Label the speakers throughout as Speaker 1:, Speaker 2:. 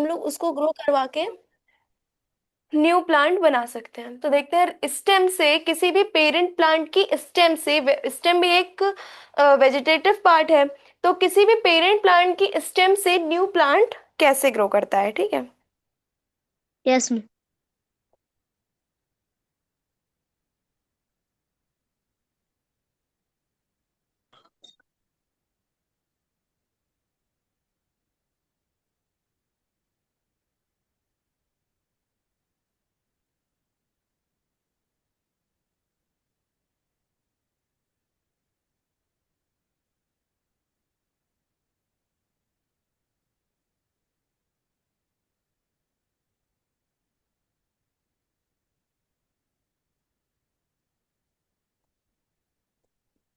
Speaker 1: लोग उसको ग्रो करवा के न्यू प्लांट बना सकते हैं। तो देखते हैं स्टेम से, किसी भी पेरेंट प्लांट की स्टेम से, स्टेम भी एक वेजिटेटिव पार्ट है, तो किसी भी पेरेंट प्लांट की स्टेम से न्यू प्लांट कैसे ग्रो करता है। ठीक है।
Speaker 2: Yes.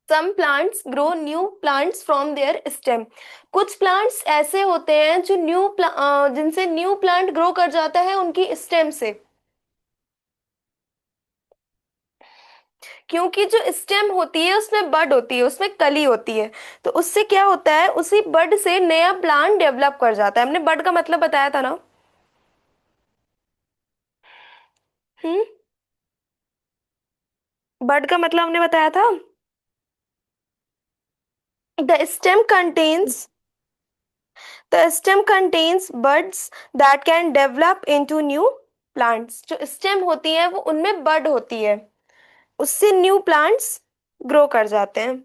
Speaker 1: Some plants grow new plants from their stem. कुछ प्लांट्स ऐसे होते हैं जो जिनसे न्यू प्लांट ग्रो कर जाता है उनकी स्टेम से। क्योंकि जो स्टेम होती है उसमें बड होती है, उसमें कली होती है, तो उससे क्या होता है, उसी बड से नया प्लांट डेवलप कर जाता है। हमने बड का मतलब बताया था ना। हम्म। बड का मतलब हमने बताया था। The stem contains the stem contains buds that can develop into new plants. जो स्टेम होती है वो उनमें बड होती है, उससे न्यू प्लांट्स ग्रो कर जाते हैं।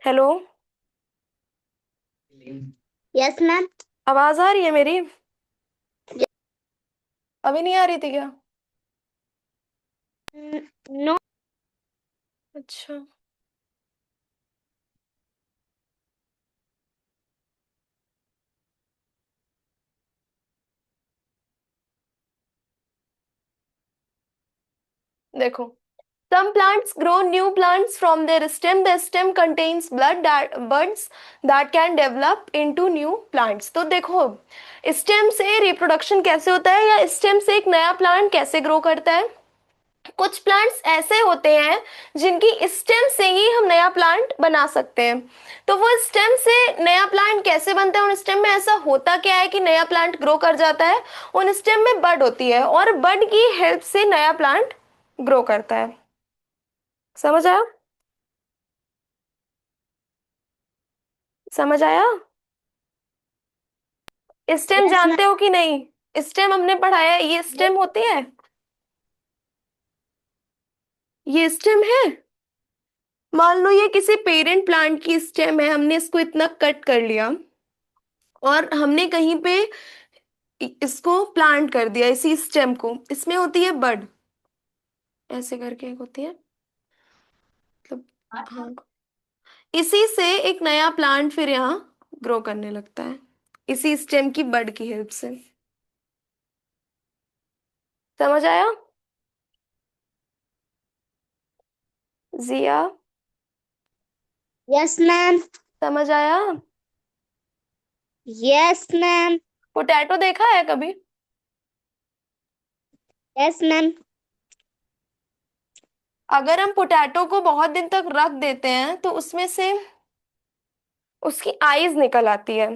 Speaker 1: हेलो।
Speaker 2: Yes ma'am.
Speaker 1: आवाज आ रही है मेरी? अभी नहीं आ रही थी क्या?
Speaker 2: नो।
Speaker 1: अच्छा। देखो, some plants grow new plants from their stem. The stem contains buds that can develop into new plants. तो देखो, स्टेम से रिप्रोडक्शन कैसे होता है, या स्टेम से एक नया प्लांट कैसे ग्रो करता है। कुछ प्लांट्स ऐसे होते हैं जिनकी स्टेम से ही हम नया प्लांट बना सकते हैं। तो वो स्टेम से नया प्लांट कैसे बनता है, उन स्टेम में ऐसा होता क्या है कि नया प्लांट ग्रो कर जाता है। उन स्टेम में बड होती है और बड की हेल्प से नया प्लांट ग्रो करता है। समझ आया? समझ आया? स्टेम
Speaker 2: यस
Speaker 1: जानते
Speaker 2: मैम।
Speaker 1: हो कि नहीं? स्टेम हमने पढ़ाया है, ये स्टेम होती है, ये स्टेम है। मान लो ये किसी पेरेंट प्लांट की स्टेम है, हमने इसको इतना कट कर लिया और हमने कहीं पे इसको प्लांट कर दिया, इसी स्टेम को। इसमें होती है बड, ऐसे करके एक होती है, मतलब, हाँ, इसी से एक नया प्लांट फिर यहाँ ग्रो करने लगता है, इसी स्टेम की बड की हेल्प से। समझ आया? जिया,
Speaker 2: यस मैम।
Speaker 1: समझ आया?
Speaker 2: Yes ma'am.
Speaker 1: पोटैटो देखा है कभी?
Speaker 2: Yes ma'am.
Speaker 1: अगर हम पोटैटो को बहुत दिन तक रख देते हैं तो उसमें से उसकी आईज निकल आती है।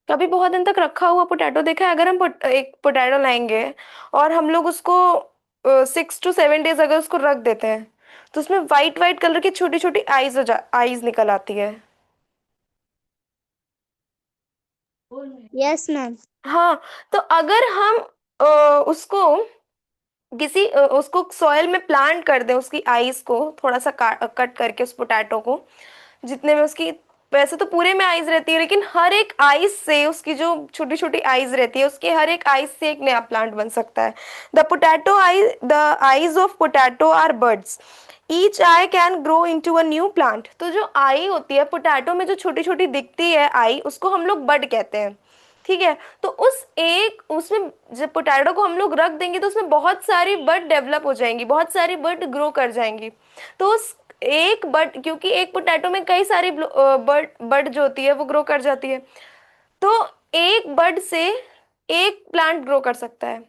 Speaker 1: कभी बहुत दिन तक रखा हुआ पोटैटो देखा है? अगर हम एक पोटैटो लाएंगे और हम लोग उसको 6 to 7 डेज अगर उसको रख देते हैं, तो उसमें वाइट वाइट कलर की छोटी छोटी आईज निकल आती है।
Speaker 2: Yes ma'am.
Speaker 1: हाँ। तो अगर हम उसको उसको सॉइल में प्लांट कर दें, उसकी आईज को थोड़ा सा कट करके उस पोटैटो को, जितने में उसकी, वैसे तो पूरे में आईज रहती है, लेकिन हर एक आईज से, उसकी जो छोटी छोटी आईज रहती है, उसके हर एक आईज से एक नया प्लांट बन सकता है। The eyes of potato are buds, each eye can grow into a new plant. तो जो आई होती है पोटैटो में, जो छोटी छोटी दिखती है आई, उसको हम लोग बड कहते हैं। ठीक है। तो उसमें जब पोटैटो को हम लोग रख देंगे तो उसमें बहुत सारी बर्ड डेवलप हो जाएंगी, बहुत सारी बर्ड ग्रो कर जाएंगी। तो उस एक बर्ड, क्योंकि एक पोटैटो में कई सारी बर्ड बर्ड जो होती है वो ग्रो कर जाती है, तो एक बर्ड से एक प्लांट ग्रो कर सकता है।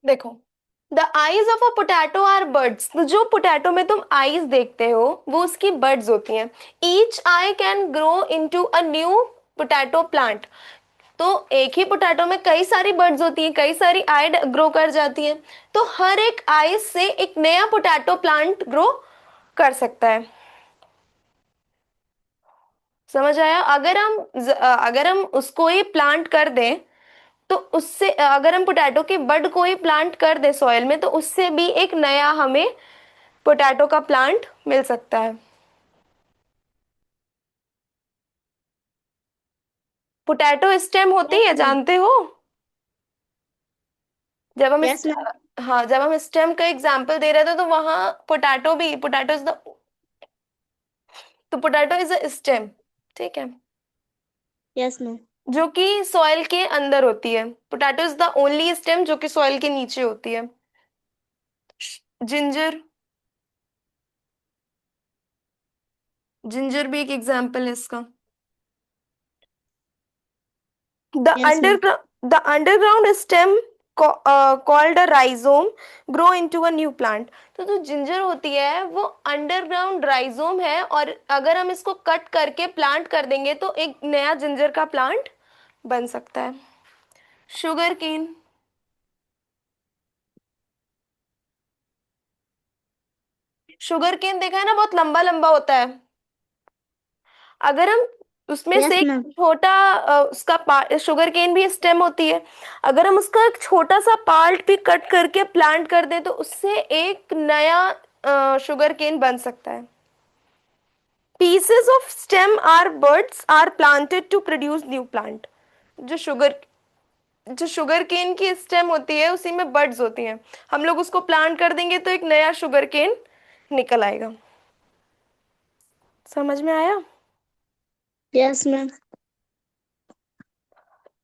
Speaker 1: देखो, the eyes of a potato are buds, तो जो पोटैटो में तुम आईज देखते हो वो उसकी बर्ड्स होती हैं। Each eye can grow into a new potato plant. तो एक ही पोटैटो में कई सारी बर्ड्स होती हैं, कई सारी आई ग्रो कर जाती हैं। तो हर एक आई से एक नया पोटैटो प्लांट ग्रो कर सकता है। समझ आया? अगर हम उसको ही प्लांट कर दें, तो उससे अगर हम पोटैटो के बड को ही प्लांट कर दें सॉइल में, तो उससे भी एक नया हमें पोटैटो का प्लांट मिल सकता है। पोटैटो स्टेम होती
Speaker 2: यस
Speaker 1: है,
Speaker 2: मैम।
Speaker 1: जानते हो? जब हम
Speaker 2: यस मैम।
Speaker 1: हाँ, जब हम स्टेम का एग्जांपल दे रहे थे तो वहां पोटैटो इज द, तो पोटैटो इज अ स्टेम। ठीक है।
Speaker 2: Yes ma'am.
Speaker 1: जो कि सॉइल के अंदर होती है। Potato is the only stem जो कि सॉइल के नीचे होती है। जिंजर, जिंजर भी एक एग्जांपल है इसका। The
Speaker 2: yes ma'am.
Speaker 1: underground the underground stem called a rhizome grow into a new plant। तो जो जिंजर होती है वो अंडरग्राउंड राइजोम है, और अगर हम इसको कट करके प्लांट कर देंगे तो एक नया जिंजर का प्लांट बन सकता है। शुगर केन, शुगर केन देखा है ना, बहुत लंबा लंबा होता है। अगर हम उसमें से
Speaker 2: यस
Speaker 1: एक
Speaker 2: मैम।
Speaker 1: छोटा उसका पार्ट, शुगर केन भी स्टेम होती है, अगर हम उसका एक छोटा सा पार्ट भी कट करके प्लांट कर दें तो उससे एक नया शुगर केन बन सकता है। Pieces of stem are buds are planted to produce new plant. जो शुगर जो शुगर केन की स्टेम होती है उसी में बर्ड्स होती हैं, हम लोग उसको प्लांट कर देंगे तो एक नया शुगर केन निकल आएगा। समझ में आया?
Speaker 2: Yes ma'am.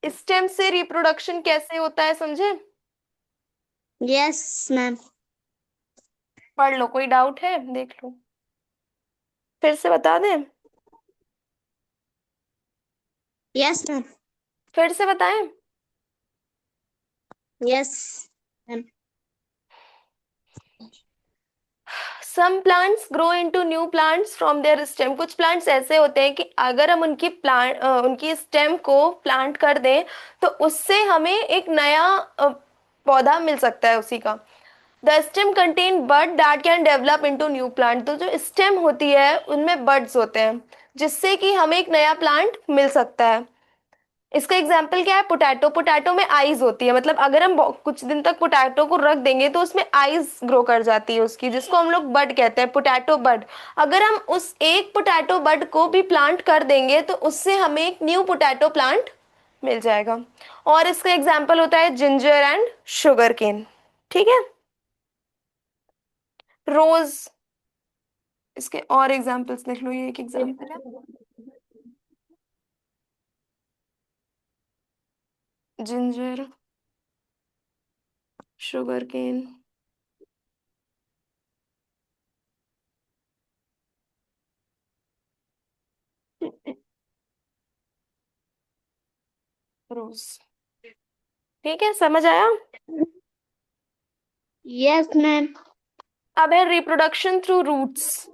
Speaker 1: स्टेम से रिप्रोडक्शन कैसे होता है, समझे?
Speaker 2: Yes ma'am.
Speaker 1: पढ़ लो, कोई डाउट है देख लो, फिर से बता दें?
Speaker 2: Yes ma'am.
Speaker 1: फिर से बताएं?
Speaker 2: Yes ma'am.
Speaker 1: Some plants grow into new plants from their stem. कुछ प्लांट्स ऐसे होते हैं कि अगर हम उनकी स्टेम को प्लांट कर दें तो उससे हमें एक नया पौधा मिल सकता है उसी का। The stem contain bud that can develop into new plant. तो जो स्टेम होती है उनमें बड्स होते हैं, जिससे कि हमें एक नया प्लांट मिल सकता है। इसका एग्जाम्पल क्या है? पोटैटो। पोटैटो में आइज होती है, मतलब अगर हम कुछ दिन तक पोटैटो को रख देंगे तो उसमें आइज ग्रो कर जाती है उसकी, जिसको हम लोग बड कहते हैं, पोटैटो बड। अगर हम उस एक पोटैटो बड को भी प्लांट कर देंगे तो उससे हमें एक न्यू पोटैटो प्लांट मिल जाएगा। और इसका एग्जाम्पल होता है जिंजर एंड शुगर केन। ठीक है। रोज। इसके और एग्जाम्पल्स देख लो, ये एक एग्जाम्पल है। जिंजर, शुगर केन, रोज। ठीक है, समझ आया?
Speaker 2: Yes, ma'am.
Speaker 1: अब है रिप्रोडक्शन थ्रू रूट्स।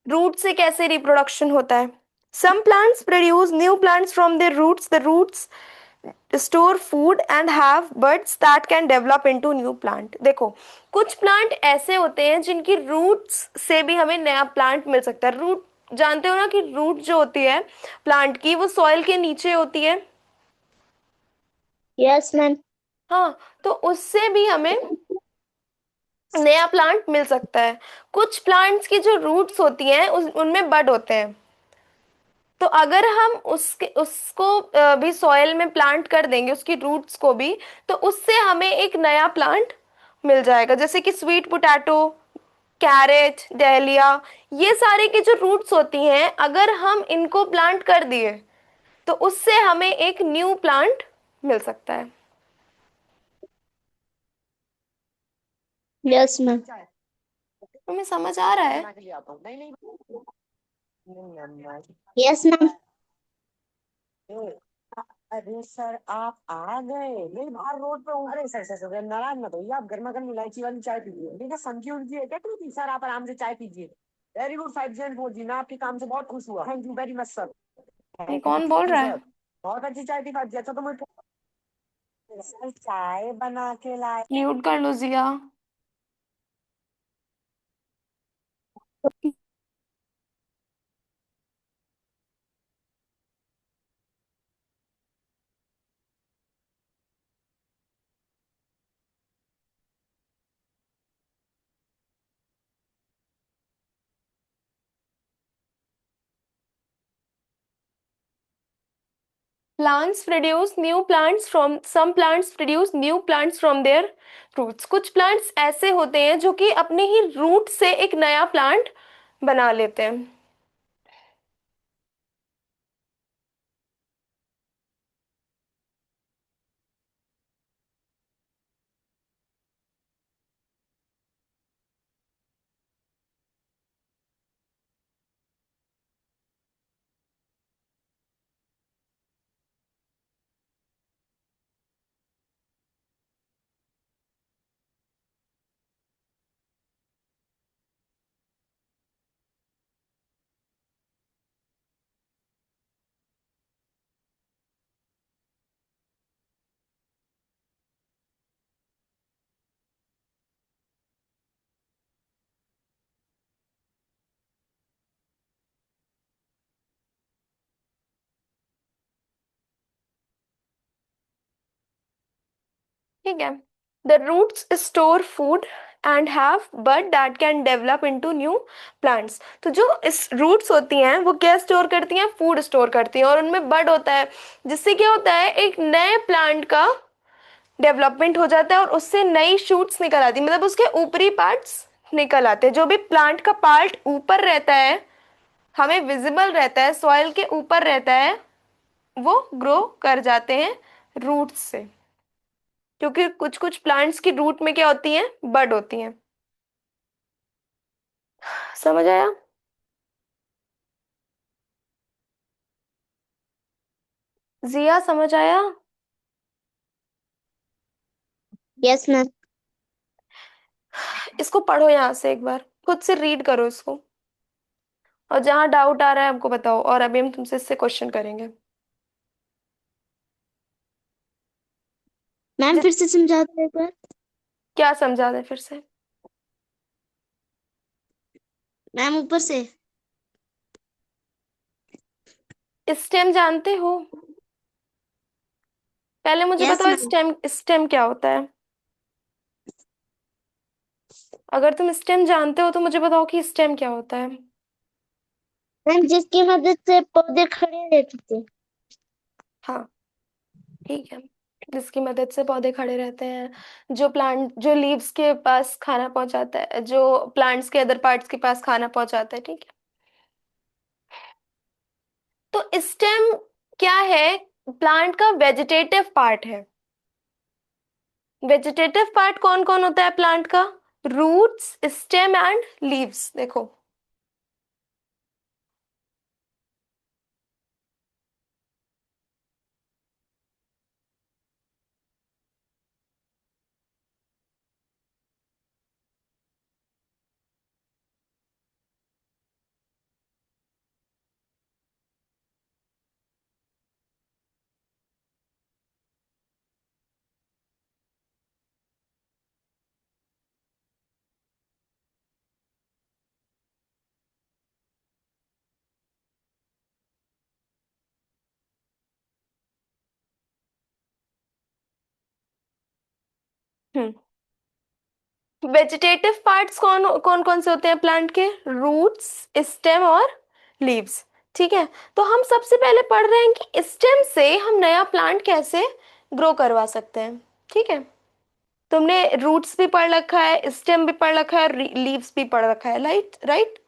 Speaker 1: रूट से कैसे रिप्रोडक्शन होता है? Some plants produce new plants from their roots. The roots store food and have buds that can develop into new plant. देखो, कुछ प्लांट ऐसे होते हैं जिनकी रूट्स से भी हमें नया प्लांट मिल सकता है। रूट, जानते हो ना कि रूट जो होती है प्लांट की, वो सॉइल के नीचे होती है।
Speaker 2: Yes, ma'am.
Speaker 1: हाँ, तो उससे भी हमें नया प्लांट मिल सकता है। कुछ प्लांट्स की जो रूट्स होती हैं उनमें बड होते हैं। तो अगर हम उसके उसको भी सॉइल में प्लांट कर देंगे, उसकी रूट्स को भी, तो उससे हमें एक नया प्लांट मिल जाएगा। जैसे कि स्वीट पोटैटो, कैरेट, डहलिया, ये सारे की जो रूट्स होती हैं, अगर हम इनको प्लांट कर दिए तो उससे हमें एक न्यू प्लांट मिल सकता है।
Speaker 2: Yes, ma'am.
Speaker 1: तुम्हें समझ आ रहा है?
Speaker 2: Yes, ma'am.
Speaker 3: अरे सर आप आ गए, नहीं बाहर रोड पे हूँ। अरे सर नाराज मत होइए, आप गर्मा गर्म इलायची वाली चाय पीजिए। ठीक है, सनकी उनकी है क्या? टूटी सर, आप आराम से चाय पीजिए। वेरी गुड 504 जी, मैं आपके काम से बहुत खुश हुआ। Thank you very much sir.
Speaker 1: ये
Speaker 3: थैंक
Speaker 1: कौन बोल
Speaker 3: यू
Speaker 1: रहा
Speaker 3: सर,
Speaker 1: है?
Speaker 3: बहुत अच्छी चाय थी खाती। अच्छा तो मैं सर चाय बना के लाए।
Speaker 1: म्यूट कर लो जिया। Plants produce new plants from some plants produce new plants from their roots। कुछ प्लांट्स ऐसे होते हैं जो कि अपने ही रूट से एक नया प्लांट बना लेते हैं। ठीक है। The roots store food and have bud that can develop into new plants. तो जो इस रूट्स होती हैं वो क्या स्टोर करती हैं? फूड स्टोर करती हैं, और उनमें बड होता है, जिससे क्या होता है, एक नए प्लांट का डेवलपमेंट हो जाता है और उससे नई शूट्स निकल आती है। मतलब उसके ऊपरी पार्ट्स निकल आते हैं। जो भी प्लांट का पार्ट ऊपर रहता है, हमें विजिबल रहता है, सॉइल के ऊपर रहता है, वो ग्रो कर जाते हैं रूट्स से। क्योंकि कुछ कुछ प्लांट्स की रूट में क्या होती हैं? बड होती हैं। समझ आया? जिया, समझ आया?
Speaker 2: Yes, ma'am.
Speaker 1: इसको पढ़ो यहाँ से एक बार, खुद से रीड करो इसको, और जहां डाउट आ रहा है हमको बताओ, और अभी हम तुमसे इससे क्वेश्चन करेंगे।
Speaker 2: मैम फिर से समझा दो एक बार।
Speaker 1: क्या समझा दे फिर से?
Speaker 2: मैम ऊपर से।
Speaker 1: स्टेम जानते हो? पहले मुझे
Speaker 2: यस
Speaker 1: बताओ
Speaker 2: मैम।
Speaker 1: स्टेम, स्टेम क्या होता है? अगर तुम स्टेम जानते हो तो मुझे बताओ कि स्टेम क्या होता है।
Speaker 2: मैम जिसकी मदद से पौधे खड़े रहते थे।
Speaker 1: हाँ, ठीक है, जिसकी मदद से पौधे खड़े रहते हैं, जो प्लांट, जो लीव्स के पास खाना पहुंचाता है, जो प्लांट्स के अदर पार्ट्स के पास खाना पहुंचाता है, ठीक है। तो स्टेम क्या है? प्लांट का वेजिटेटिव पार्ट है। वेजिटेटिव पार्ट कौन कौन होता है प्लांट का? Roots, stem and leaves. देखो, वेजिटेटिव पार्ट्स कौन कौन कौन से होते हैं प्लांट के? रूट्स, स्टेम और लीव्स, ठीक है। तो हम सबसे पहले पढ़ रहे हैं कि स्टेम से हम नया प्लांट कैसे ग्रो करवा सकते हैं, ठीक है। तुमने रूट्स भी पढ़ रखा है, स्टेम भी पढ़ रखा है, और लीव्स भी पढ़ रखा है, राइट राइट।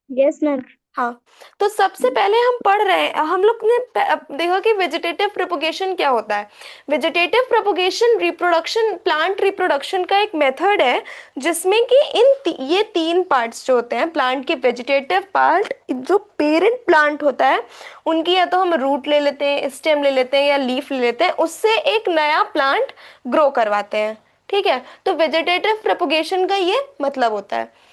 Speaker 2: Yes ma'am.
Speaker 1: हाँ, तो सबसे पहले हम पढ़ रहे हैं, हम लोग ने देखा कि वेजिटेटिव प्रोपोगेशन क्या होता है। Vegetative propagation reproduction, plant reproduction का एक मेथड है, जिसमें कि ये तीन पार्ट्स जो होते हैं प्लांट के, वेजिटेटिव पार्ट, जो पेरेंट प्लांट होता है उनकी, या तो हम रूट ले लेते हैं, स्टेम ले लेते हैं, या लीफ ले लेते हैं, उससे एक नया प्लांट ग्रो करवाते हैं, ठीक है। तो वेजिटेटिव प्रोपोगेशन का ये मतलब होता है।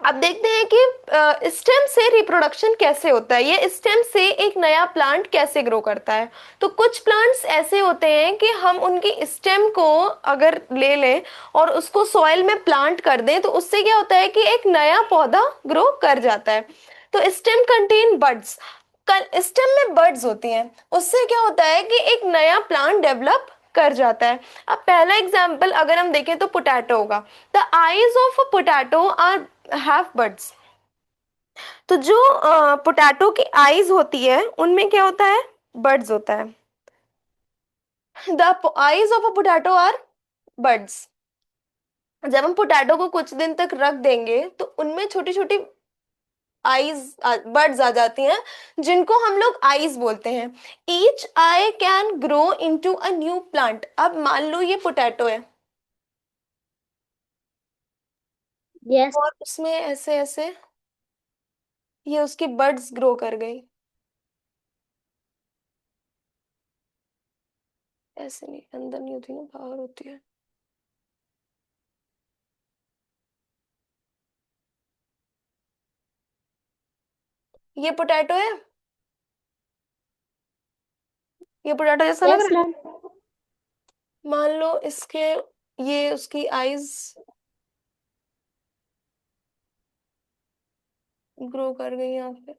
Speaker 1: अब देखते हैं कि स्टेम से रिप्रोडक्शन कैसे होता है, ये स्टेम से एक नया प्लांट कैसे ग्रो करता है। तो कुछ प्लांट्स ऐसे होते हैं कि हम उनकी स्टेम को अगर ले लें और उसको सॉइल में प्लांट कर दें, तो उससे क्या होता है कि एक नया पौधा ग्रो कर जाता है। तो स्टेम कंटेन बड्स, स्टेम में बड्स होती हैं, उससे क्या होता है कि एक नया प्लांट डेवलप कर जाता है। अब पहला एग्जाम्पल अगर हम देखें तो पोटैटो होगा। The eyes of a potato are have buds. तो जो पोटैटो की आईज होती है उनमें क्या होता है? बड्स होता है। The eyes of a potato are buds. जब हम पोटैटो को कुछ दिन तक रख देंगे तो उनमें छोटी छोटी आईज, बर्ड्स आ जाती हैं, जिनको हम लोग आईज बोलते हैं। Each eye can grow into a new plant. अब मान लो ये पोटैटो है,
Speaker 2: यस।
Speaker 1: और उसमें ऐसे ऐसे ये उसकी बर्ड्स ग्रो कर गई, ऐसे नहीं, अंदर नहीं होती ना, बाहर होती है। ये पोटैटो है, ये पोटैटो जैसा लग
Speaker 2: यस
Speaker 1: रहा
Speaker 2: मैम।
Speaker 1: है। मान लो इसके, ये उसकी आईज ग्रो कर गई यहाँ पे,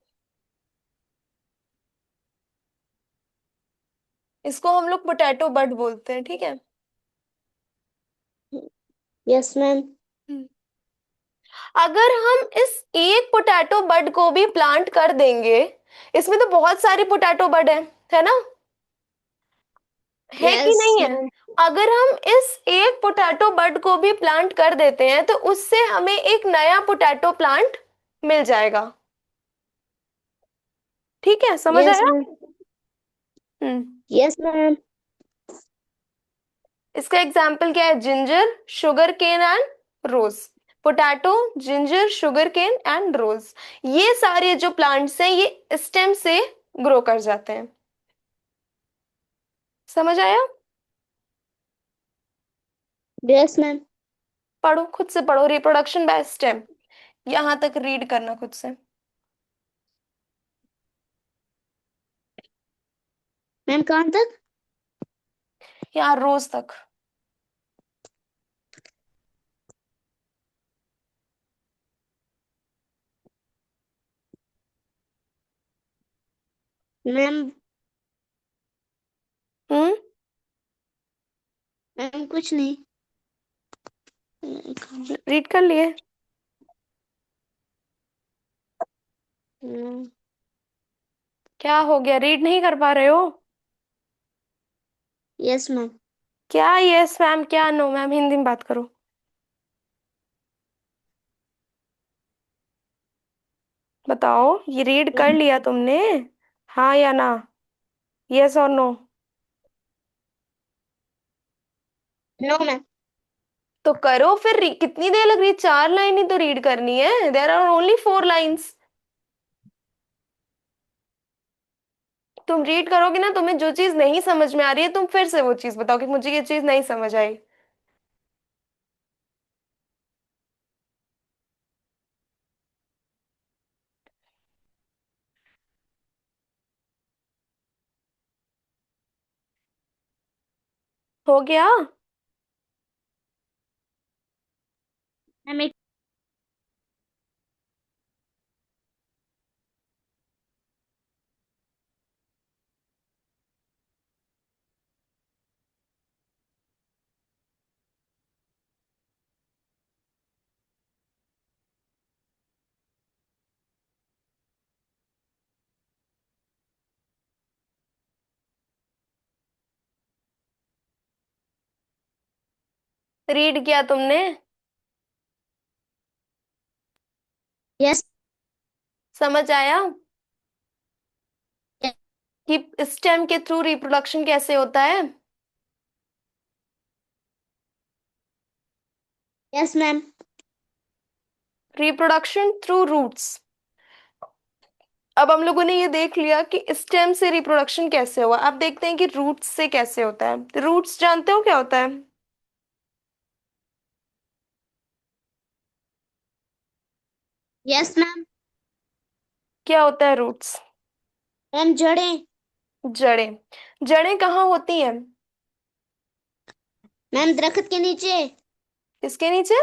Speaker 1: इसको हम लोग पोटैटो बड बोलते हैं, ठीक है।
Speaker 2: Yes ma'am.
Speaker 1: हम्म। अगर हम इस एक पोटैटो बड को भी प्लांट कर देंगे, इसमें तो बहुत सारी पोटैटो बड है ना, है कि
Speaker 2: यस
Speaker 1: नहीं है?
Speaker 2: मैम।
Speaker 1: अगर हम इस एक पोटैटो बड को भी प्लांट कर देते हैं तो उससे हमें एक नया पोटैटो प्लांट मिल जाएगा, ठीक है, समझ
Speaker 2: यस
Speaker 1: आया?
Speaker 2: मैम।
Speaker 1: हम्म।
Speaker 2: Yes ma'am.
Speaker 1: इसका एग्जाम्पल क्या है? Ginger, sugar cane and rose. Potato, ginger, sugar cane and rose, ये सारे जो प्लांट्स हैं ये स्टेम से ग्रो कर जाते हैं। समझ आया?
Speaker 2: Yes ma'am.
Speaker 1: पढ़ो, खुद से पढ़ो, रिप्रोडक्शन बाय स्टेम, यहां तक रीड करना खुद से।
Speaker 2: मैम कहाँ तक?
Speaker 1: यहाँ रोज तक।
Speaker 2: मैम
Speaker 1: हम्म।
Speaker 2: मैम कुछ नहीं।
Speaker 1: रीड कर लिए? क्या हो गया, रीड नहीं कर पा रहे हो?
Speaker 2: Yes ma'am.
Speaker 1: क्या यस मैम, क्या नो मैम, हिंदी में बात करो। बताओ, ये रीड कर लिया तुमने? हाँ या ना? यस और नो?
Speaker 2: No ma'am.
Speaker 1: तो करो फिर, कितनी देर लग रही है, 4 लाइन ही तो रीड करनी है, देर आर ओनली 4 लाइन्स। तुम रीड करोगे ना, तुम्हें जो चीज नहीं समझ में आ रही है तुम फिर से वो चीज बताओ कि मुझे ये चीज नहीं समझ आई। हो गया?
Speaker 2: मैम एक
Speaker 1: रीड किया तुमने?
Speaker 2: यस।
Speaker 1: समझ आया कि स्टेम के थ्रू रिप्रोडक्शन कैसे होता है?
Speaker 2: Yes ma'am.
Speaker 1: Reproduction through roots. अब हम लोगों ने ये देख लिया कि स्टेम से रिप्रोडक्शन कैसे हुआ, अब देखते हैं कि रूट्स से कैसे होता है। रूट्स जानते हो क्या होता है?
Speaker 2: Yes ma'am.
Speaker 1: क्या होता है रूट्स?
Speaker 2: मैम जड़ें।
Speaker 1: जड़ें। जड़ें कहाँ होती हैं?
Speaker 2: मैम दरख्त के नीचे।
Speaker 1: किसके नीचे?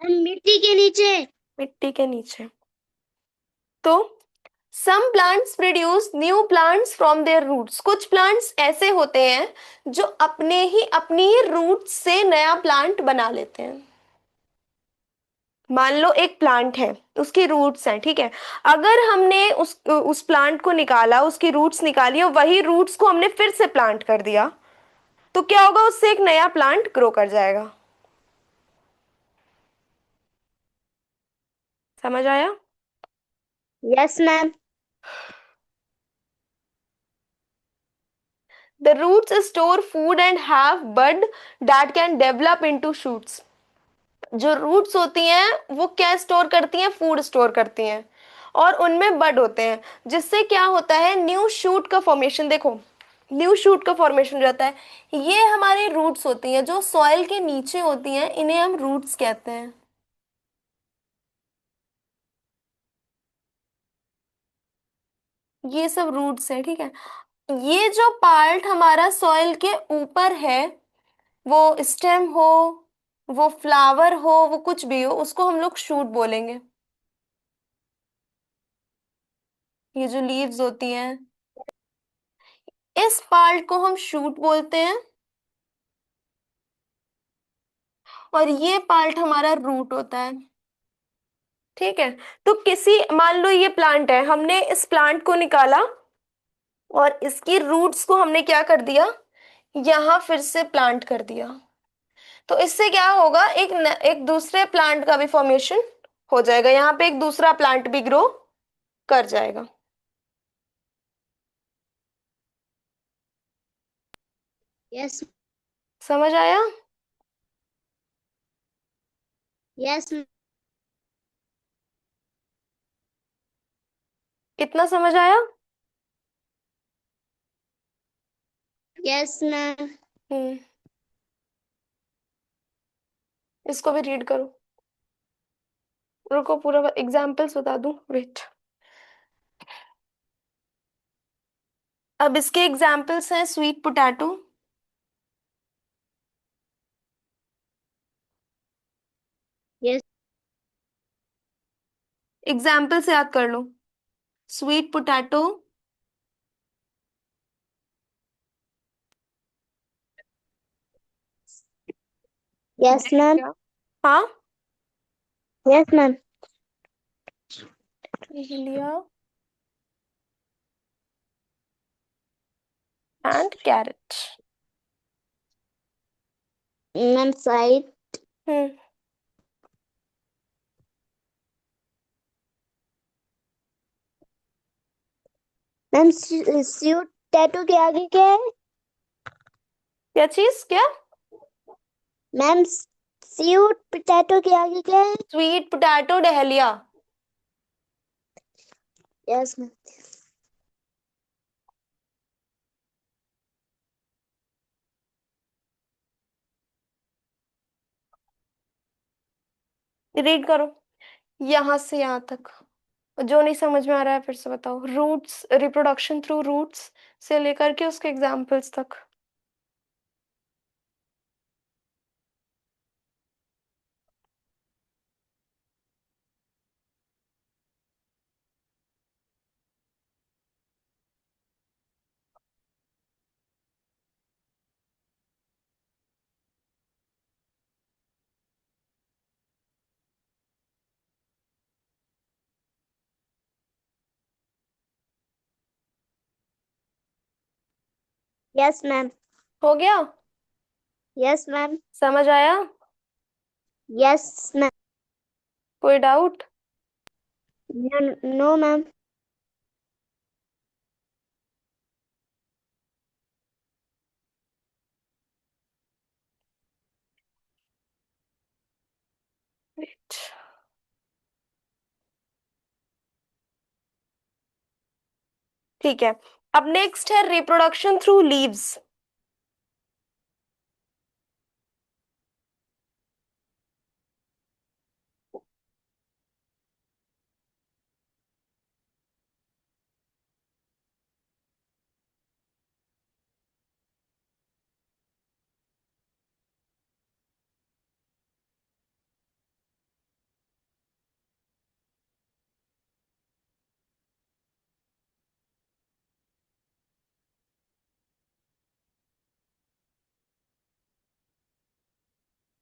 Speaker 2: मैम मिट्टी के नीचे।
Speaker 1: मिट्टी के नीचे। तो some plants produce new plants from their roots, कुछ प्लांट्स ऐसे होते हैं जो अपनी ही रूट्स से नया प्लांट बना लेते हैं। मान लो एक प्लांट है, उसकी रूट्स हैं, ठीक है। अगर हमने उस प्लांट को निकाला, उसकी रूट्स निकाली और वही रूट्स को हमने फिर से प्लांट कर दिया, तो क्या होगा, उससे एक नया प्लांट ग्रो कर जाएगा। समझ आया?
Speaker 2: Yes ma'am.
Speaker 1: The roots store food and have bud that can develop into shoots. जो रूट्स होती हैं वो क्या स्टोर करती हैं, फूड स्टोर करती हैं, और उनमें बड होते हैं, जिससे क्या होता है, न्यू शूट का फॉर्मेशन। देखो, न्यू शूट का फॉर्मेशन हो जाता है। ये हमारे रूट्स होती हैं जो सॉइल के नीचे होती हैं, इन्हें हम रूट्स कहते हैं। ये सब रूट्स हैं, ठीक है। ये जो पार्ट हमारा सॉइल के ऊपर है, वो स्टेम हो, वो फ्लावर हो, वो कुछ भी हो, उसको हम लोग शूट बोलेंगे। ये जो लीव्स होती हैं, इस पार्ट को हम शूट बोलते हैं, और ये पार्ट हमारा रूट होता है, ठीक है। तो किसी, मान लो ये प्लांट है, हमने इस प्लांट को निकाला और इसकी रूट्स को हमने क्या कर दिया, यहां फिर से प्लांट कर दिया। तो इससे क्या होगा, एक दूसरे प्लांट का भी फॉर्मेशन हो जाएगा, यहाँ पे एक दूसरा प्लांट भी ग्रो कर जाएगा।
Speaker 2: यस।
Speaker 1: समझ आया?
Speaker 2: यस।
Speaker 1: इतना समझ आया?
Speaker 2: Yes ma'am.
Speaker 1: हम्म। इसको भी रीड करो। रुको पूरा एग्जाम्पल्स बता दूं, वेट। अब इसके एग्जाम्पल्स हैं स्वीट पोटैटो,
Speaker 2: यस
Speaker 1: एग्जाम्पल से याद कर लो। Sweet potato,
Speaker 2: yes ma'am.
Speaker 1: हाँ,
Speaker 2: यस मैम।
Speaker 1: लिया एंड कैरेट।
Speaker 2: Ma'am side.
Speaker 1: हम्म,
Speaker 2: मैम स्वीट टैटू के आगे क्या है?
Speaker 1: क्या चीज, क्या?
Speaker 2: मैम स्वीट पोटैटो के आगे क्या है?
Speaker 1: Sweet potato, dahlia.
Speaker 2: Yes ma'am.
Speaker 1: Read करो यहां से यहां तक। जो नहीं समझ में आ रहा है फिर से बताओ। रूट्स, रिप्रोडक्शन थ्रू रूट्स से लेकर के उसके एग्जाम्पल्स तक।
Speaker 2: Yes ma'am.
Speaker 1: हो गया?
Speaker 2: Yes ma'am.
Speaker 1: समझ आया?
Speaker 2: Yes ma'am.
Speaker 1: कोई डाउट?
Speaker 2: No ma'am.
Speaker 1: ठीक है, अब नेक्स्ट है रिप्रोडक्शन थ्रू लीव्स।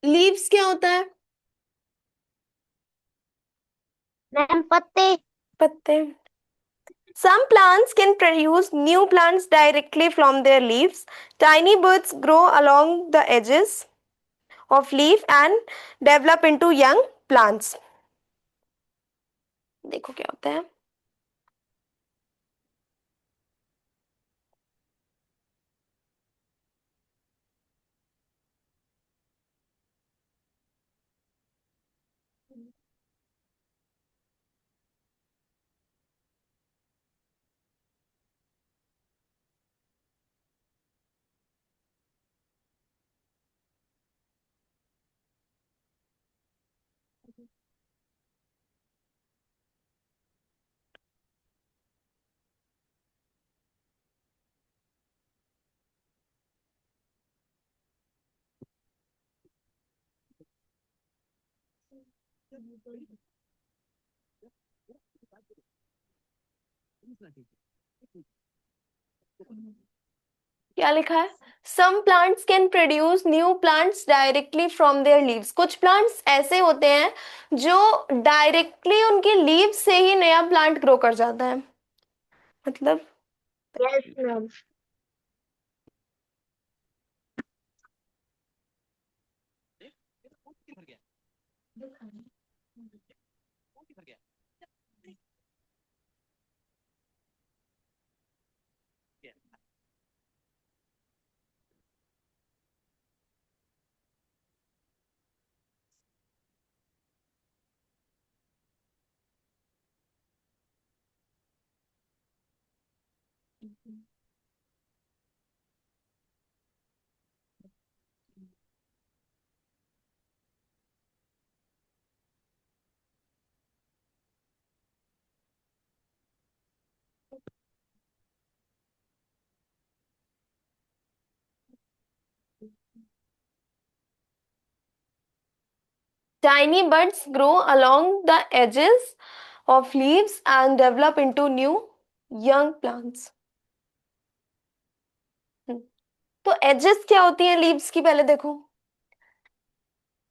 Speaker 1: लीव्स क्या होता है?
Speaker 2: मैम पत्ते।
Speaker 1: पत्ते। Some plants can produce new plants directly from their leaves. Tiny buds grow along the edges of leaf and develop into young plants. देखो क्या होता है। क्या लिखा है? Some plants can produce new plants directly from their leaves. कुछ plants ऐसे होते हैं जो डायरेक्टली उनके लीव्स से ही नया प्लांट ग्रो कर जाता है। मतलब
Speaker 2: yes ma'am.
Speaker 1: Tiny buds grow along the edges of leaves and develop into new young plants. तो एजेस क्या होती हैं लीव्स की, पहले देखो।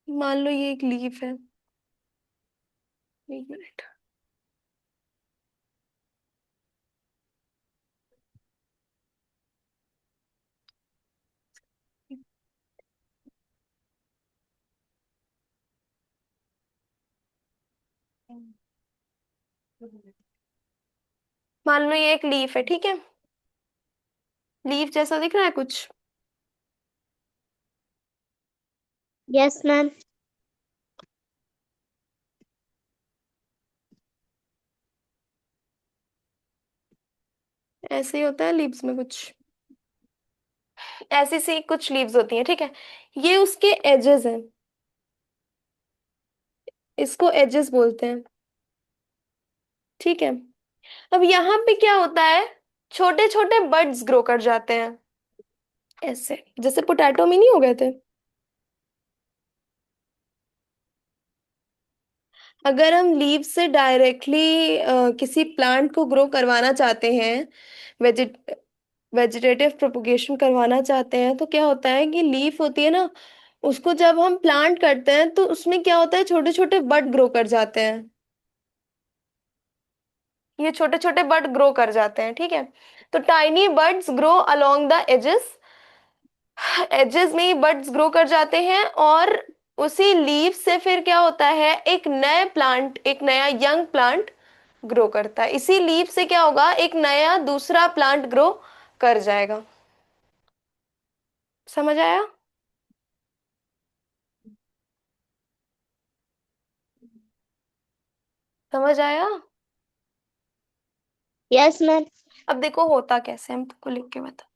Speaker 1: मान लो ये एक लीफ है, एक मिनट। मान लो ये एक लीफ है, ठीक है। लीफ जैसा दिख रहा है कुछ?
Speaker 2: Yes ma'am.
Speaker 1: ऐसे ही होता है लीव्स में कुछ, ऐसी सी कुछ लीव्स होती हैं, ठीक है। ये उसके एजेस हैं, इसको एजेस बोलते हैं, ठीक है। अब यहाँ पे क्या होता है, छोटे छोटे बड्स ग्रो कर जाते हैं, ऐसे जैसे पोटैटो में नहीं हो गए थे। अगर हम लीव से डायरेक्टली किसी प्लांट को ग्रो करवाना चाहते हैं, वेजिट वेजिटेटिव प्रोपगेशन करवाना चाहते हैं, तो क्या होता है कि लीफ होती है ना, उसको जब हम प्लांट करते हैं तो उसमें क्या होता है, छोटे छोटे बड ग्रो कर जाते हैं। ये छोटे छोटे बड ग्रो कर जाते हैं, ठीक है। तो tiny buds grow along the edges, edges में ही बड्स ग्रो कर जाते हैं, और उसी लीफ से फिर क्या होता है, एक नए प्लांट, एक नया यंग प्लांट ग्रो करता है। इसी लीफ से क्या होगा, एक नया दूसरा प्लांट ग्रो कर जाएगा। समझ आया? समझ आया?
Speaker 2: Yes ma'am.
Speaker 1: अब देखो होता कैसे, हम तुमको लिख के बता।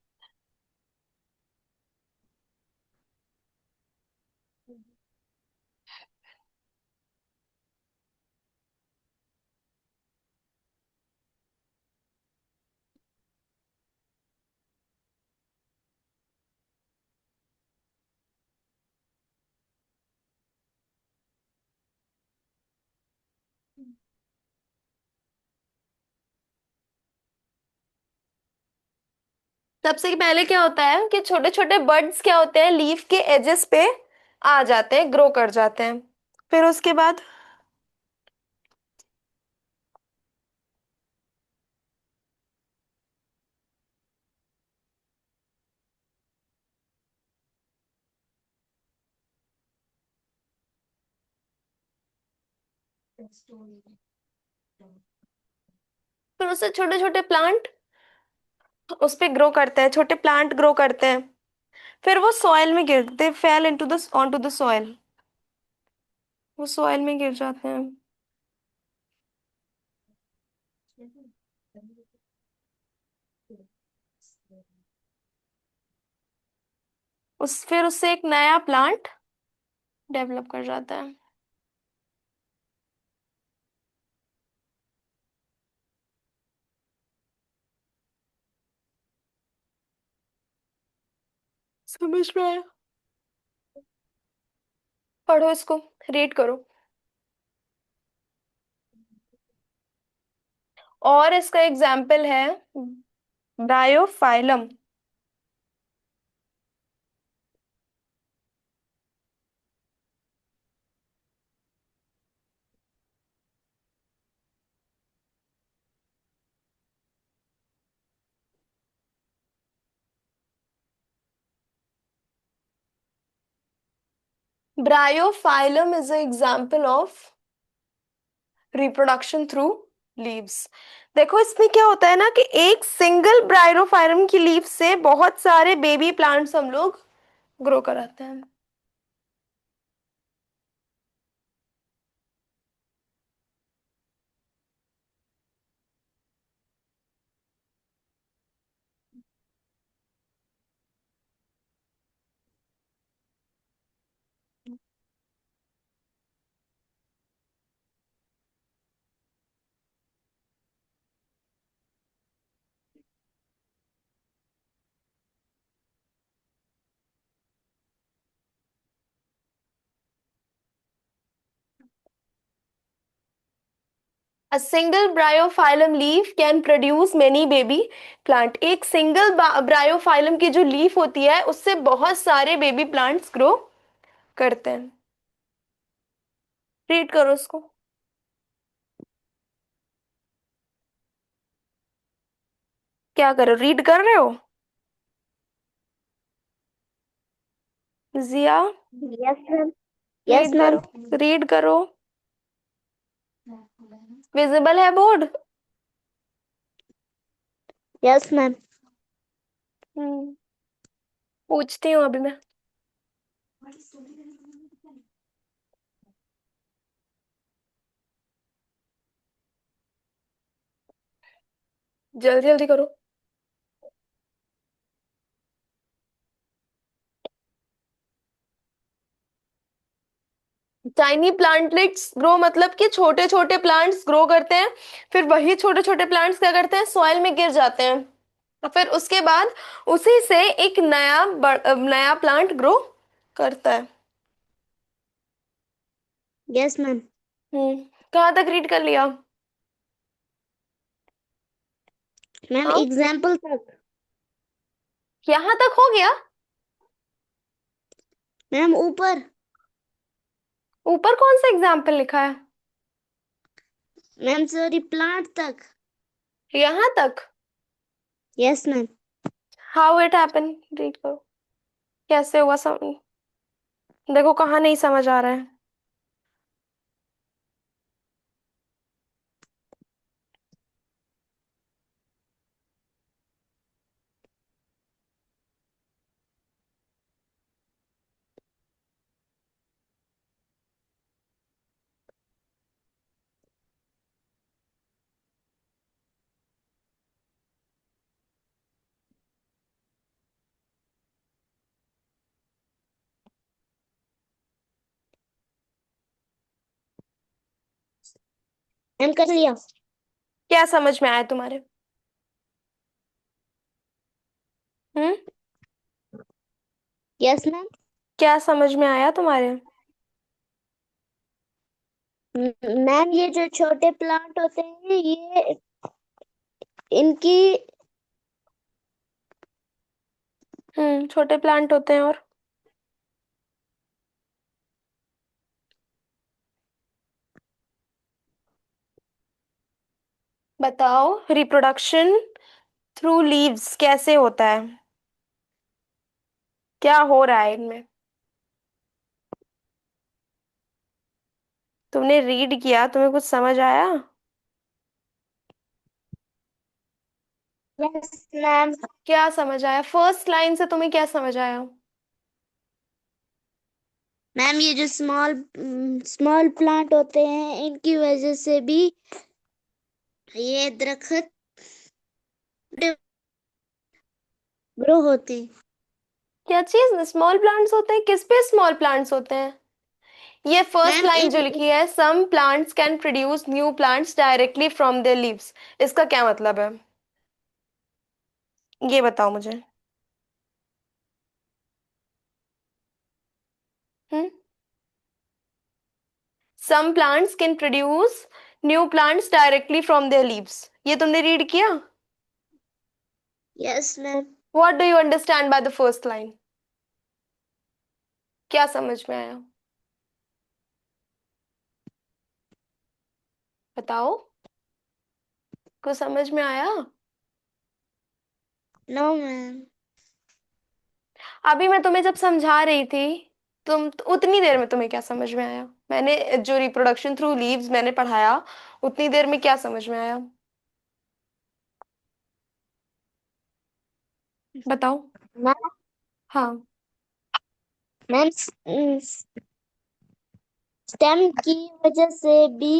Speaker 1: सबसे पहले क्या होता है कि छोटे छोटे बर्ड्स क्या होते हैं, लीफ के एजेस पे आ जाते हैं, ग्रो कर जाते हैं। फिर उसके बाद फिर उससे छोटे छोटे प्लांट उस पे ग्रो करते हैं, छोटे प्लांट ग्रो करते हैं। फिर वो सॉइल में गिरते, fell into the on to the soil, वो सॉइल में गिर जाते हैं। फिर उससे एक नया प्लांट डेवलप कर जाता है। समझ में आया? पढ़ो इसको, रीड करो। और इसका एग्जाम्पल है Bryophyllum. Bryophyllum is a example of reproduction through leaves. देखो इसमें क्या होता है ना कि एक सिंगल ब्रायोफाइलम की लीफ से बहुत सारे बेबी प्लांट्स हम लोग ग्रो कराते हैं। A single bryophyllum leaf can produce many baby plant. एक सिंगल ब्रायोफाइलम की जो लीफ होती है उससे बहुत सारे बेबी प्लांट्स ग्रो करते हैं. रीड करो उसको. क्या करो, रीड कर रहे हो जिया?
Speaker 2: Yes ma'am. Yes
Speaker 1: read
Speaker 2: ma'am.
Speaker 1: करो, रीड करो. विजिबल है बोर्ड?
Speaker 2: Yes ma'am.
Speaker 1: हम्म. पूछती हूँ अभी मैं. जल्दी जल्दी करो. टाइनी प्लांटलेट्स ग्रो मतलब कि छोटे छोटे प्लांट्स ग्रो करते हैं, फिर वही छोटे छोटे प्लांट्स क्या करते हैं, सॉइल में गिर जाते हैं, और फिर उसके बाद उसी से एक नया प्लांट ग्रो करता है.
Speaker 2: Yes ma'am.
Speaker 1: कहाँ तक रीड कर लिया?
Speaker 2: मैम
Speaker 1: हाँ,
Speaker 2: एग्जाम्पल तक.
Speaker 1: यहाँ तक हो गया?
Speaker 2: मैम ऊपर.
Speaker 1: ऊपर कौन सा एग्जाम्पल लिखा है?
Speaker 2: मैम सॉरी, प्लांट तक.
Speaker 1: यहाँ तक?
Speaker 2: Yes ma'am.
Speaker 1: How it happen, read करो. कैसे हुआ देखो कहाँ नहीं समझ आ रहा है.
Speaker 2: मैम कर लिया.
Speaker 1: क्या समझ में आया तुम्हारे? हम्म.
Speaker 2: Yes ma'am.
Speaker 1: क्या समझ में आया तुम्हारे?
Speaker 2: मैम ये जो छोटे प्लांट होते हैं ये इनकी.
Speaker 1: छोटे प्लांट होते हैं और बताओ, रिप्रोडक्शन थ्रू लीव्स कैसे होता है? क्या हो रहा है इनमें? तुमने रीड किया, तुम्हें कुछ समझ आया?
Speaker 2: Yes ma'am.
Speaker 1: क्या समझ आया फर्स्ट लाइन से, तुम्हें क्या समझ आया?
Speaker 2: मैम ये जो स्मॉल स्मॉल प्लांट होते हैं इनकी वजह से भी ये दरख्त ग्रो होते हैं.
Speaker 1: क्या चीज स्मॉल प्लांट्स होते हैं? किस पे स्मॉल प्लांट्स होते हैं? ये फर्स्ट
Speaker 2: मैम
Speaker 1: लाइन जो
Speaker 2: इन
Speaker 1: लिखी है, some plants can produce new plants directly from their leaves, इसका क्या मतलब है? ये बताओ मुझे. हम्म. Some plants can produce new plants directly from their leaves, ये तुमने रीड किया?
Speaker 2: Yes ma'am.
Speaker 1: What do you understand by the first line? क्या समझ में आया? बताओ, कुछ समझ में आया?
Speaker 2: No ma'am.
Speaker 1: अभी मैं तुम्हें जब समझा रही थी, तुम उतनी देर में तुम्हें क्या समझ में आया? मैंने जो रिप्रोडक्शन थ्रू लीव्स मैंने पढ़ाया, उतनी देर में क्या समझ में आया? बताओ.
Speaker 2: मैम
Speaker 1: हाँ.
Speaker 2: मैम स्टेम की वजह से भी.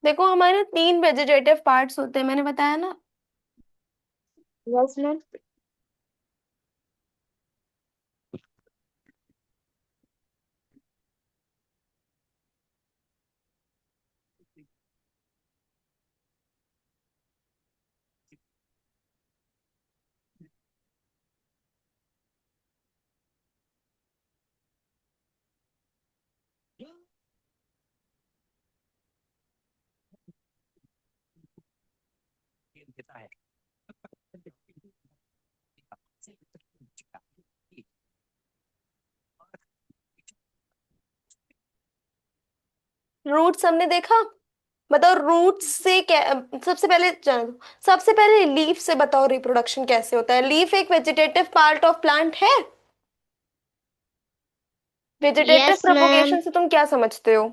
Speaker 1: देखो हमारे 3 वेजिटेटिव पार्ट्स होते हैं, मैंने बताया ना.
Speaker 2: Yes ma'am.
Speaker 1: रूट्स हमने देखा। बताओ रूट्स से क्या, सबसे पहले जानो दो। सबसे पहले लीफ से बताओ रिप्रोडक्शन कैसे होता है। लीफ एक वेजिटेटिव पार्ट ऑफ प्लांट है। Vegetative
Speaker 2: yes ma'am.
Speaker 1: प्रोपोगेशन से तुम क्या समझते हो?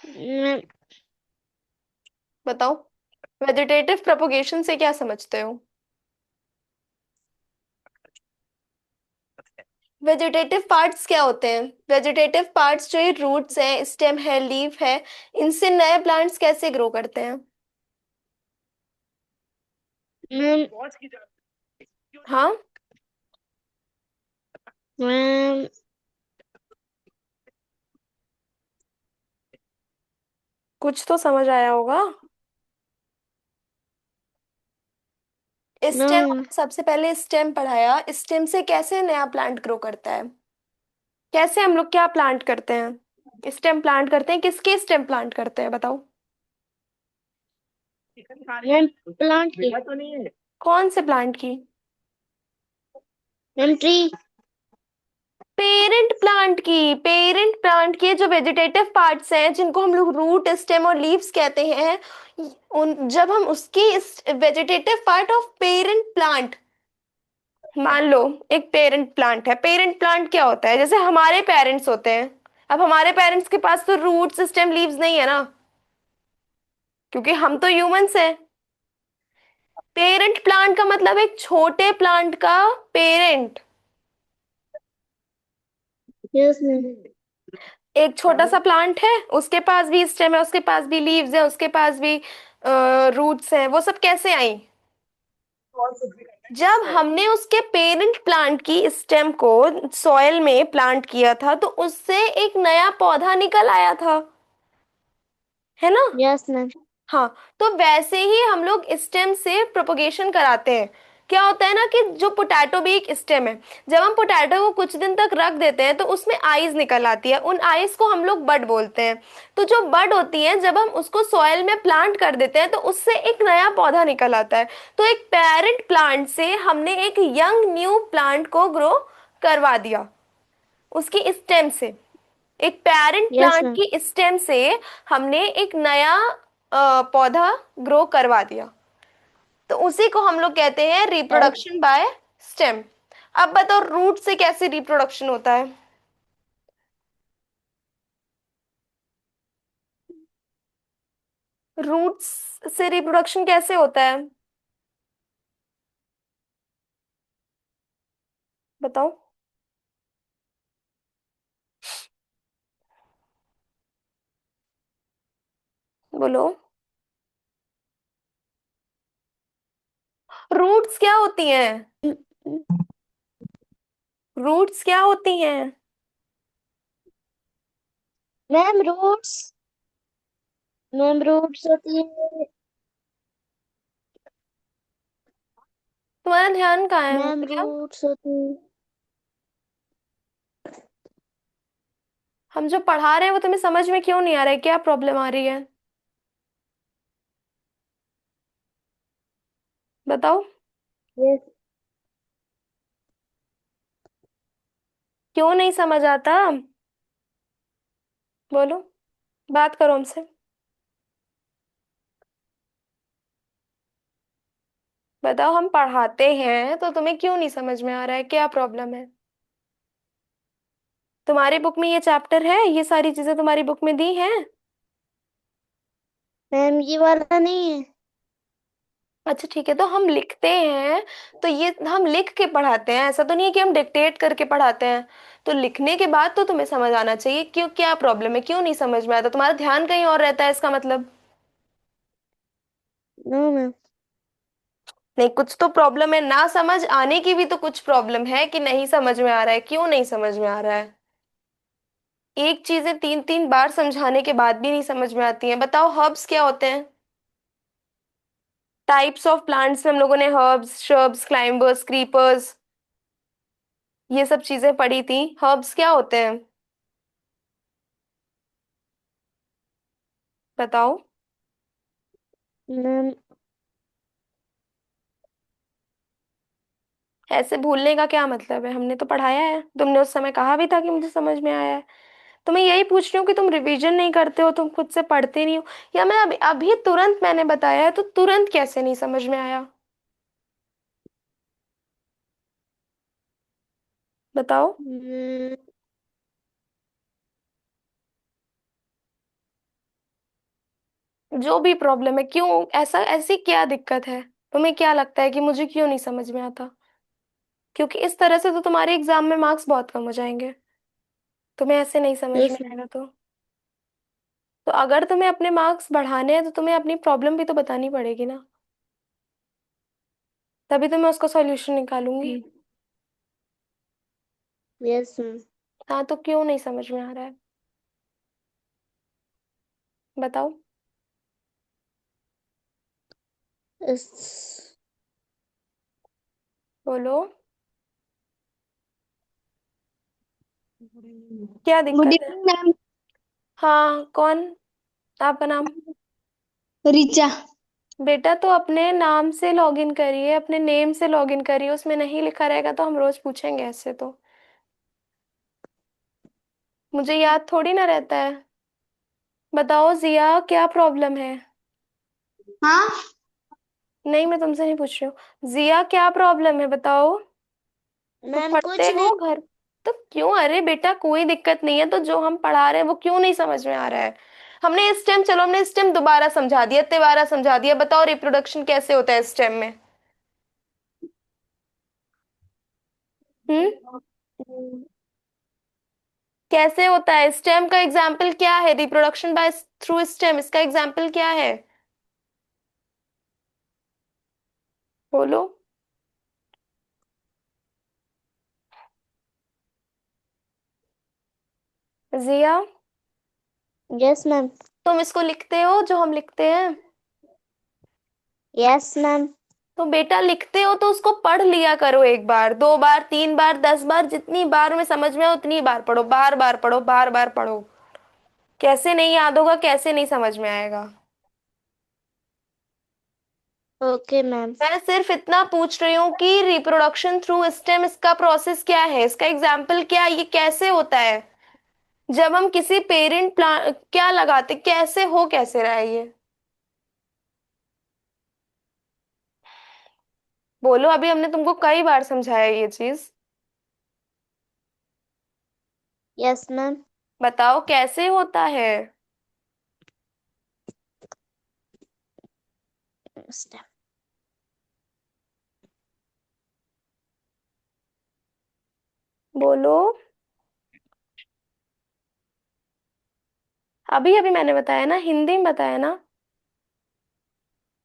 Speaker 2: मैम
Speaker 1: बताओ, वेजिटेटिव प्रोपोगेशन से क्या समझते हो? वेजिटेटिव पार्ट्स क्या होते हैं? वेजिटेटिव पार्ट्स जो ये रूट्स हैं, स्टेम है, लीफ है, इनसे नए प्लांट्स कैसे ग्रो करते हैं?
Speaker 2: मैम
Speaker 1: हाँ,
Speaker 2: मैम
Speaker 1: कुछ तो समझ आया होगा। स्टेम,
Speaker 2: मैम
Speaker 1: सबसे पहले स्टेम पढ़ाया। स्टेम से कैसे नया प्लांट ग्रो करता है? कैसे हम लोग क्या प्लांट करते हैं? स्टेम प्लांट करते हैं, किसके स्टेम प्लांट करते हैं बताओ?
Speaker 2: मैम प्लांट की।
Speaker 1: कौन से प्लांट की?
Speaker 2: Ma'am tree.
Speaker 1: पेरेंट प्लांट की। पेरेंट प्लांट के जो वेजिटेटिव पार्ट्स हैं, जिनको हम लोग रूट, स्टेम और लीव्स कहते हैं, उन जब हम उसकी vegetative part of parent plant, मान लो एक पेरेंट प्लांट है। पेरेंट प्लांट क्या होता है? जैसे हमारे पेरेंट्स होते हैं। अब हमारे पेरेंट्स के पास तो रूट, स्टेम, लीव्स नहीं है ना, क्योंकि हम तो ह्यूमंस हैं। पेरेंट प्लांट का मतलब एक छोटे प्लांट का पेरेंट।
Speaker 2: Yes ma'am.
Speaker 1: एक छोटा सा प्लांट है, उसके पास भी स्टेम है, उसके पास भी लीव्स है, उसके पास भी रूट्स हैं। वो सब कैसे आई? जब हमने उसके पेरेंट प्लांट की स्टेम को सॉइल में प्लांट किया था, तो उससे एक नया पौधा निकल आया था, है ना?
Speaker 2: Yes ma'am.
Speaker 1: हाँ, तो वैसे ही हम लोग स्टेम से प्रोपगेशन कराते हैं। क्या होता है ना कि जो पोटैटो भी एक स्टेम है। जब हम पोटैटो को कुछ दिन तक रख देते हैं तो उसमें आइज निकल आती है। उन आइज को हम लोग बड बोलते हैं। तो जो बड होती है, जब हम उसको सॉइल में प्लांट कर देते हैं तो उससे एक नया पौधा निकल आता है। तो एक पेरेंट प्लांट से हमने एक यंग न्यू प्लांट को ग्रो करवा दिया, उसकी स्टेम से। एक पेरेंट
Speaker 2: यस
Speaker 1: प्लांट
Speaker 2: मैम।
Speaker 1: की स्टेम से हमने एक नया पौधा ग्रो करवा दिया। तो उसी को हम लोग कहते हैं रिप्रोडक्शन बाय स्टेम। अब बताओ रूट से कैसे रिप्रोडक्शन होता है? रूट्स से रिप्रोडक्शन कैसे होता है बताओ? बोलो, रूट्स क्या होती हैं? रूट्स क्या होती हैं?
Speaker 2: Ma'am roots. मैम रूट्स होती है।
Speaker 1: तुम्हारा ध्यान कहाँ है
Speaker 2: मैम
Speaker 1: भैया?
Speaker 2: रूट्स होती है।
Speaker 1: हम जो पढ़ा रहे हैं वो तुम्हें समझ में क्यों नहीं आ रहा है? क्या प्रॉब्लम आ रही है बताओ?
Speaker 2: यस।
Speaker 1: क्यों नहीं समझ आता? बोलो, बात करो हमसे। बताओ, हम पढ़ाते हैं तो तुम्हें क्यों नहीं समझ में आ रहा है? क्या प्रॉब्लम है? तुम्हारी बुक में ये चैप्टर है? ये सारी चीजें तुम्हारी बुक में दी हैं?
Speaker 2: मैम ये वाला नहीं है।
Speaker 1: अच्छा ठीक है, तो हम लिखते हैं तो ये हम लिख के पढ़ाते हैं। ऐसा तो नहीं है कि हम डिक्टेट करके पढ़ाते हैं। तो लिखने के बाद तो तुम्हें समझ आना चाहिए। क्यों, क्या प्रॉब्लम है? क्यों नहीं समझ में आता? तुम्हारा ध्यान कहीं और रहता है इसका मतलब।
Speaker 2: No ma'am.
Speaker 1: नहीं, कुछ तो प्रॉब्लम है। ना समझ आने की भी तो कुछ प्रॉब्लम है कि नहीं समझ में आ रहा है। क्यों नहीं समझ में आ रहा है? एक चीजें तीन तीन बार समझाने के बाद भी नहीं समझ में आती हैं। बताओ, हर्ब्स क्या होते हैं? टाइप्स ऑफ प्लांट्स में हम लोगों ने हर्ब्स, श्रब्स, क्लाइंबर्स, क्रीपर्स, ये सब चीजें पढ़ी थी। हर्ब्स क्या होते हैं बताओ?
Speaker 2: मैम
Speaker 1: ऐसे भूलने का क्या मतलब है? हमने तो पढ़ाया है, तुमने उस समय कहा भी था कि मुझे समझ में आया है। तो मैं यही पूछ रही हूँ कि तुम रिवीजन नहीं करते हो, तुम खुद से पढ़ते नहीं हो, या मैं अभी अभी तुरंत मैंने बताया है तो तुरंत कैसे नहीं समझ में आया? बताओ।
Speaker 2: हम्म,
Speaker 1: जो भी प्रॉब्लम है, क्यों ऐसा, ऐसी क्या दिक्कत है? तुम्हें क्या लगता है कि मुझे क्यों नहीं समझ में आता? क्योंकि इस तरह से तो तुम्हारे एग्जाम में मार्क्स बहुत कम हो जाएंगे, तुम्हें ऐसे नहीं समझ में
Speaker 2: यस
Speaker 1: आएगा तो अगर तुम्हें अपने मार्क्स बढ़ाने हैं तो तुम्हें अपनी प्रॉब्लम भी तो बतानी पड़ेगी ना, तभी तो मैं उसका सॉल्यूशन निकालूंगी।
Speaker 2: मैम। Yes ma'am.
Speaker 1: हाँ, तो क्यों नहीं समझ में आ रहा है? बताओ।
Speaker 2: इस-
Speaker 1: बोलो, क्या
Speaker 2: गुड
Speaker 1: दिक्कत है?
Speaker 2: Evening ma'am.
Speaker 1: हाँ, कौन? आपका नाम?
Speaker 2: रिचा।
Speaker 1: बेटा, तो अपने नाम से लॉगिन करिए, अपने नेम से लॉगिन करिए, उसमें नहीं लिखा रहेगा तो हम रोज पूछेंगे ऐसे तो। मुझे याद थोड़ी ना रहता है। बताओ जिया, क्या प्रॉब्लम है?
Speaker 2: हाँ
Speaker 1: नहीं, मैं तुमसे नहीं पूछ रही हूँ, जिया क्या प्रॉब्लम है बताओ। तुम
Speaker 2: मैम,
Speaker 1: पढ़ते
Speaker 2: कुछ नहीं।
Speaker 1: हो घर? तो क्यों? अरे बेटा, कोई दिक्कत नहीं है, तो जो हम पढ़ा रहे हैं वो क्यों नहीं समझ में आ रहा है? हमने इस टाइम, चलो हमने इस टाइम दोबारा समझा दिया, तिबारा समझा दिया, बताओ रिप्रोडक्शन कैसे होता है इस टाइम में? हम्म? कैसे होता है? स्टेम का एग्जाम्पल क्या है? रिप्रोडक्शन बाय थ्रू स्टेम, इसका एग्जाम्पल क्या है? बोलो। जिया,
Speaker 2: यस मैम।
Speaker 1: तुम इसको लिखते हो जो हम लिखते हैं?
Speaker 2: Yes ma'am.
Speaker 1: तो बेटा, लिखते हो तो उसको पढ़ लिया करो, एक बार, दो बार, तीन बार, 10 बार, जितनी बार में समझ में आए उतनी बार पढ़ो, बार बार पढ़ो, बार बार पढ़ो। कैसे नहीं याद होगा, कैसे नहीं समझ में आएगा?
Speaker 2: Okay ma'am.
Speaker 1: मैं सिर्फ इतना पूछ रही हूँ कि रिप्रोडक्शन थ्रू स्टेम, इसका प्रोसेस क्या है, इसका एग्जाम्पल क्या है, ये कैसे होता है? जब हम किसी पेरेंट प्लान क्या लगाते, कैसे हो, कैसे रहा है ये? बोलो, अभी हमने तुमको कई बार समझाया ये चीज।
Speaker 2: Yes ma'am.
Speaker 1: बताओ कैसे होता है? बोलो। अभी अभी मैंने बताया ना, हिंदी में बताया ना।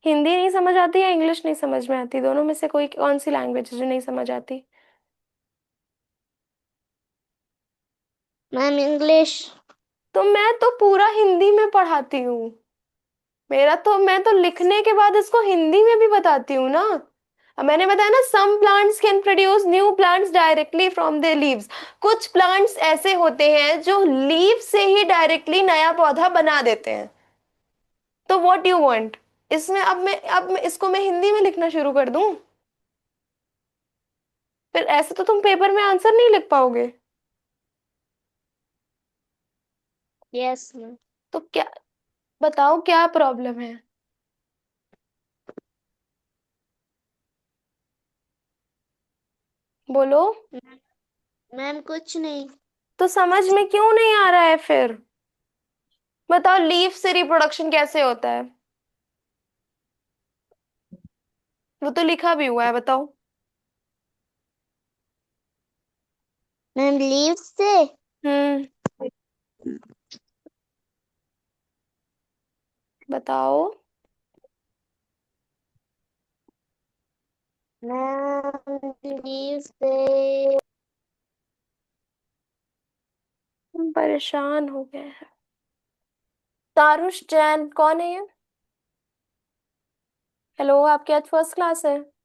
Speaker 1: हिंदी नहीं समझ आती या इंग्लिश नहीं समझ में आती? दोनों में से कोई कौन सी लैंग्वेज है जो नहीं समझ आती?
Speaker 2: Ma'am English.
Speaker 1: तो मैं तो पूरा हिंदी में पढ़ाती हूँ, मेरा तो, मैं तो लिखने के बाद इसको हिंदी में भी बताती हूँ ना। अब मैंने बताया ना, some plants can produce new plants directly from their leaves. कुछ प्लांट्स ऐसे होते हैं जो लीव से ही डायरेक्टली नया पौधा बना देते हैं। तो व्हाट यू वांट? इसमें अब मैं इसको मैं हिंदी में लिखना शुरू कर दूं? फिर ऐसे तो तुम पेपर में आंसर नहीं लिख पाओगे।
Speaker 2: Yes ma'am.
Speaker 1: तो क्या, बताओ क्या प्रॉब्लम है? बोलो।
Speaker 2: मैम कुछ नहीं।
Speaker 1: तो समझ में क्यों नहीं आ रहा है फिर? बताओ, लीफ से रिप्रोडक्शन कैसे होता है? वो तो लिखा भी हुआ है, बताओ।
Speaker 2: मैम लीव से।
Speaker 1: हम्म। बताओ।
Speaker 2: मैम लीव से।
Speaker 1: हम परेशान हो गए हैं। तारुष जैन कौन है ये? हेलो, आपकी आज फर्स्ट क्लास है?